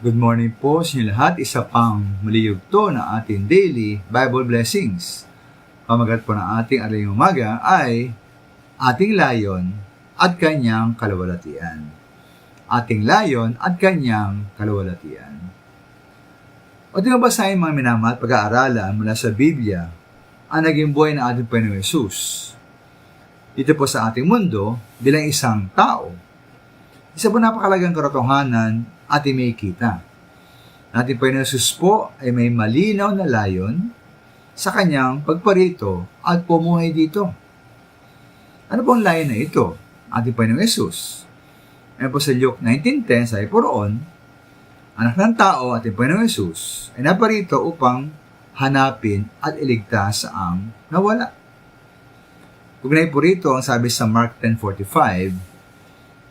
Good morning po sa inyo lahat. Isa pang muli yugto na ating daily Bible blessings. Pamagat po ng ating aling umaga ay ating layon at kanyang kaluwalhatian. Ating layon at kanyang kaluwalhatian. O di mabasahin mga minamahal pag-aaralan mula sa Biblia ang naging buhay ng ating Panginoong Hesus. Dito po sa ating mundo bilang isang tao. Isa po napakalagang katotohanan ating may kita. Ating Panginoon Hesus po ay may malinaw na layon sa kanyang pagparito at pumuhay dito. Ano pong layon na ito? Ating Panginoon Hesus. Ayan po sa Luke 19:10 sabi po roon, anak ng tao, ating Panginoon Hesus, ay naparito upang hanapin at iligtas ang nawala. Ugnay po rito ang sabi sa Mark 10:45,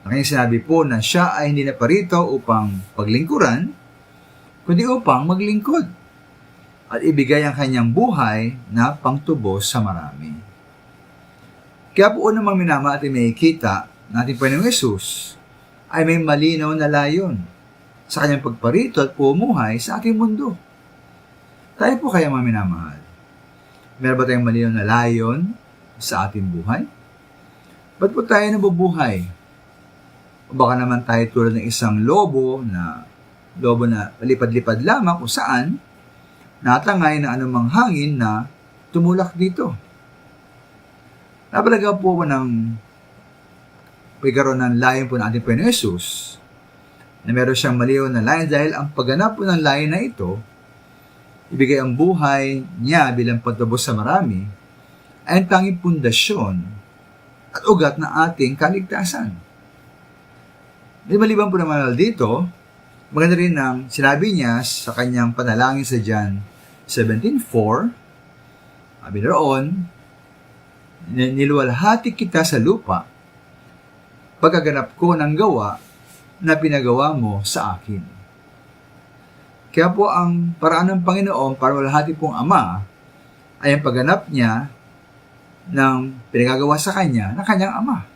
ang kanyang sinabi po na siya ay hindi naparito upang paglingkuran, kundi upang maglingkod at ibigay ang kanyang buhay na pangtubos sa marami. Kaya po unang minamahal at makikita na ating Panginoong Hesus ay may malinaw na layon sa kanyang pagparito at pumuhay sa ating mundo. Tayo po kaya mga minamahal, meron ba tayong malinaw na layon sa ating buhay? Ba't po tayo nabubuhay? O baka naman tayo tulad ng isang lobo na palipad-lipad lamang kung saan natangay ng anumang hangin na tumulak dito. Napalaga po ako ng pagkaroon ng layon po ng ating Panginoong Hesus na meron siyang maliw na layon dahil ang pagganap po ng layon na ito, ibigay ang buhay niya bilang pantubos sa marami ay ang tanging pundasyon at ugat ng ating kaligtasan. Di maliban po naman dito, maganda rin ang sinabi niya sa kanyang panalangin sa John 17:4, sabi roon, niluwalhati kita sa lupa, pagkaganap ko ng gawa na pinagawa mo sa akin. Kaya po ang paraan ng Panginoon para walhati pong Ama ay ang pagganap niya ng pinagagawa sa kanya ng kanyang Ama.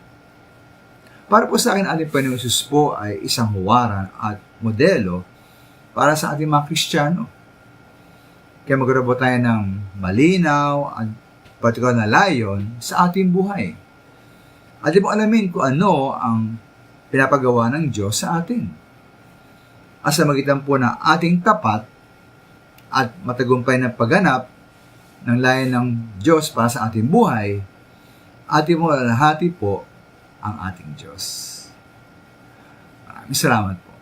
Para po sa akin, ating Panginoong Hesus po ay isang huwaran at modelo para sa ating mga Kristiyano. Kaya magkaroon po tayo ng malinaw at partikular na layon sa ating buhay. At di po alamin kung ano ang pinapagawa ng Diyos sa atin. At sa magitan po ng ating tapat at matagumpay na pagganap ng layon ng Diyos para sa ating buhay, ating mo lalahati po ang ating Diyos. Maraming salamat po.